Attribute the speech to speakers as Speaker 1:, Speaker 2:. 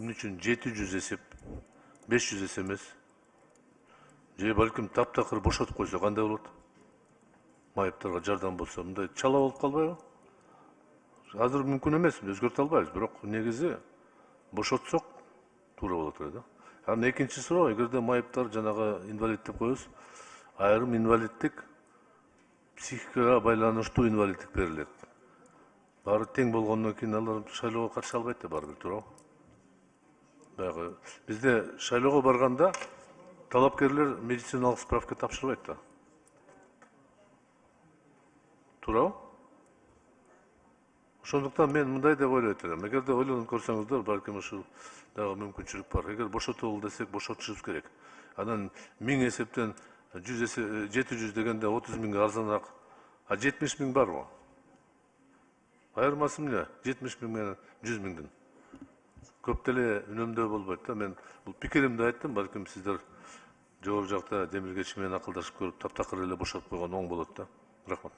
Speaker 1: Эмне үчүн 700 эсеп, 500 эсеп эмес? Же балким таптакыр бошотуп койсо кандай болот? Майыптарга жардам болсо, мындай чала болуп калбайбы? Азыр мүмкүн эмес, өзгөртө албайбыз, бирок негизи бошотсок туура болот эле да. Анан экинчи суроо, эгерде майыптар жанагы инвалид деп коебуз, айрым инвалиддик психикага байланыштуу инвалиддик берилет. Баары тең болгондон кийин алар шайлоого катыша албайт да баары бир, туурабы? Баягы бизде шайлоого барганда талапкерлер медициналык справка тапшырбайт да. Туурабы? Ошондуктан мен мындай деп ойлойт элем. Эгерде ойлонуп көрсөңүздөр, балким ушул дагы мүмкүнчүлүк бар. Эгер бошотолу десек, бошотушубуз керек. Анан 1000 эсептен 700 дегенде 30 миңге арзаныраак. А 70 миң барбы? Айырмасы эмне? 70 миң менен 100 миңдин. Көп деле үнөмдөө болбойт да. Мен бул пикиримди айттым, балким сиздер жогору жакта Демиргечи менен акылдашып көрүп, таптакыр эле бошотуп койгон оң болот да. Рахмат.